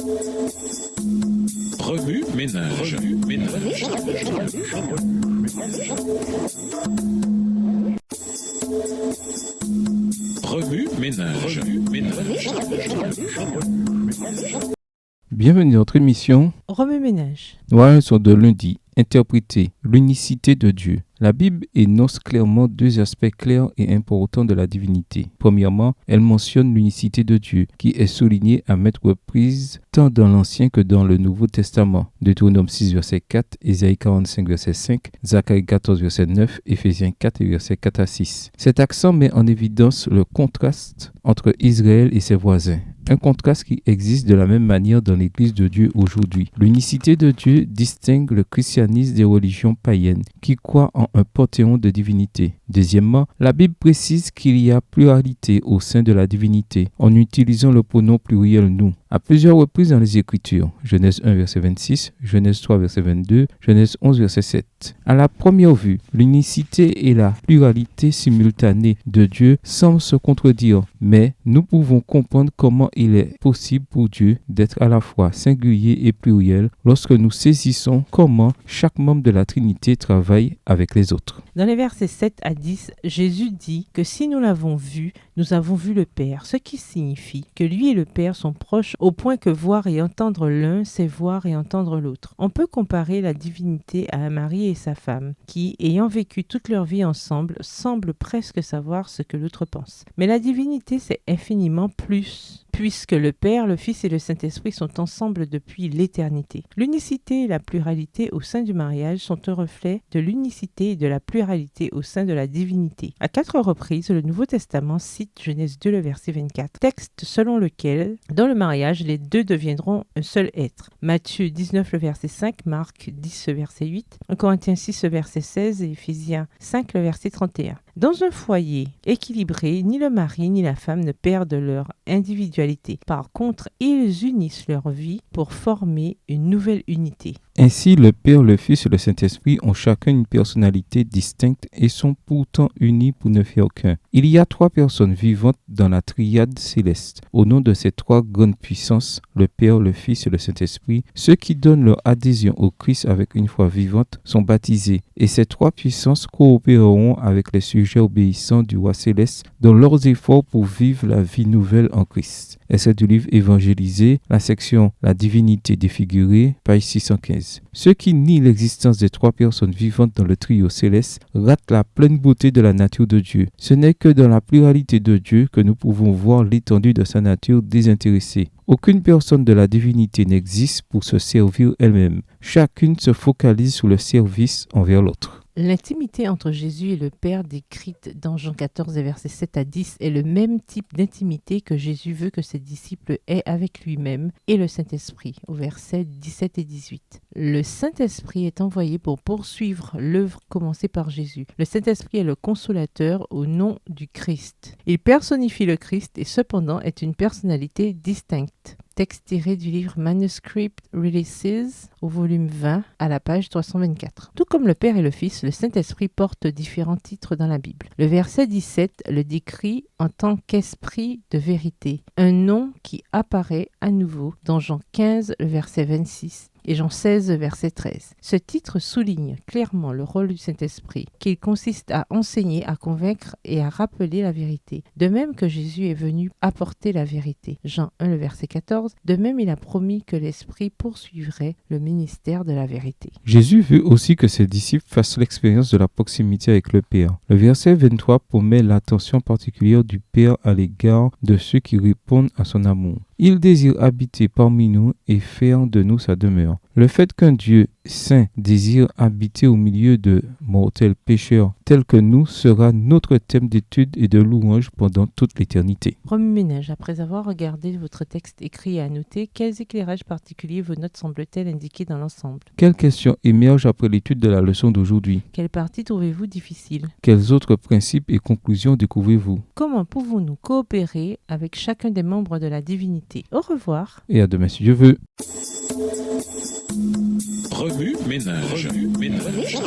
Remue ménage. Remue ménage. Bienvenue dans notre émission Remue ménage. Nouvelles leçon de lundi. Interpréter l'unicité de Dieu. La Bible énonce clairement deux aspects clairs et importants de la divinité. Premièrement, elle mentionne l'unicité de Dieu, qui est soulignée à maintes reprises tant dans l'Ancien que dans le Nouveau Testament. Deutéronome 6, verset 4, Ésaïe 45, verset 5, Zacharie 14, verset 9, Éphésiens 4 et verset 4 à 6. Cet accent met en évidence le contraste entre Israël et ses voisins. Un contraste qui existe de la même manière dans l'Église de Dieu aujourd'hui. L'unicité de Dieu distingue le christianisme des religions païennes qui croient en un panthéon de divinité. Deuxièmement, la Bible précise qu'il y a pluralité au sein de la divinité en utilisant le pronom pluriel nous à plusieurs reprises dans les Écritures. Genèse 1, verset 26, Genèse 3, verset 22, Genèse 11, verset 7. À la première vue, l'unicité et la pluralité simultanée de Dieu semblent se contredire, mais nous pouvons comprendre comment il est possible pour Dieu d'être à la fois singulier et pluriel lorsque nous saisissons comment chaque membre de la Trinité travaille avec les autres. Dans les versets 7 à 10, Jésus dit que si nous l'avons vu, nous avons vu le Père, ce qui signifie que lui et le Père sont proches au point que voir et entendre l'un, c'est voir et entendre l'autre. On peut comparer la divinité à un mari et sa femme, qui, ayant vécu toute leur vie ensemble, semblent presque savoir ce que l'autre pense. Mais la divinité, c'est infiniment plus, puisque le Père, le Fils et le Saint-Esprit sont ensemble depuis l'éternité. L'unicité et la pluralité au sein du mariage sont un reflet de l'unicité et de la pluralité au sein de la divinité. À 4 reprises, le Nouveau Testament cite Genèse 2, le verset 24, texte selon lequel, dans le mariage, les deux deviendront un seul être. Matthieu 19, le verset 5, Marc 10, le verset 8, 1 Corinthiens 6, le verset 16 et Éphésiens 5, le verset 31. Dans un foyer équilibré, ni le mari ni la femme ne perdent leur individualité. Par contre, ils unissent leur vie pour former une nouvelle unité. Ainsi, le Père, le Fils et le Saint-Esprit ont chacun une personnalité distincte et sont pourtant unis pour ne faire qu'un. Il y a 3 personnes vivantes dans la triade céleste. Au nom de ces 3 grandes puissances, le Père, le Fils et le Saint-Esprit, ceux qui donnent leur adhésion au Christ avec une foi vivante sont baptisés. Et ces 3 puissances coopéreront avec les sujets obéissants du roi céleste dans leurs efforts pour vivre la vie nouvelle en Christ. Essai du livre Évangélisé, la section La divinité défigurée, page 615. Ceux qui nient l'existence des 3 personnes vivantes dans le trio céleste ratent la pleine beauté de la nature de Dieu. Ce n'est que dans la pluralité de Dieu que nous pouvons voir l'étendue de sa nature désintéressée. Aucune personne de la divinité n'existe pour se servir elle-même. Chacune se focalise sur le service envers l'autre. L'intimité entre Jésus et le Père décrite dans Jean 14, versets 7 à 10 est le même type d'intimité que Jésus veut que ses disciples aient avec lui-même et le Saint-Esprit, au versets 17 et 18. Le Saint-Esprit est envoyé pour poursuivre l'œuvre commencée par Jésus. Le Saint-Esprit est le consolateur au nom du Christ. Il personnifie le Christ et cependant est une personnalité distincte. Texte tiré du livre Manuscript Releases au volume 20 à la page 324. Tout comme le Père et le Fils, le Saint-Esprit porte différents titres dans la Bible. Le verset 17 le décrit en tant qu'esprit de vérité, un nom qui apparaît à nouveau dans Jean 15, le verset 26. Et Jean 16, verset 13. Ce titre souligne clairement le rôle du Saint-Esprit, qu'il consiste à enseigner, à convaincre et à rappeler la vérité. De même que Jésus est venu apporter la vérité. Jean 1, le verset 14. De même, il a promis que l'Esprit poursuivrait le ministère de la vérité. Jésus veut aussi que ses disciples fassent l'expérience de la proximité avec le Père. Le verset 23 promet l'attention particulière du Père à l'égard de ceux qui répondent à son amour. Il désire habiter parmi nous et faire de nous sa demeure. Le fait qu'un Dieu saint désire habiter au milieu de mortels pécheurs tels que nous sera notre thème d'étude et de louange pendant toute l'éternité. Remue ménage, après avoir regardé votre texte écrit et annoté, quels éclairages particuliers vos notes semblent-elles indiquer dans l'ensemble? Quelles questions émergent après l'étude de la leçon d'aujourd'hui? Quelle partie trouvez-vous difficile? Quels autres principes et conclusions découvrez-vous? Comment pouvons-nous coopérer avec chacun des membres de la divinité? Au revoir. Et à demain si Dieu veut. Remue ménage. Remue ménage.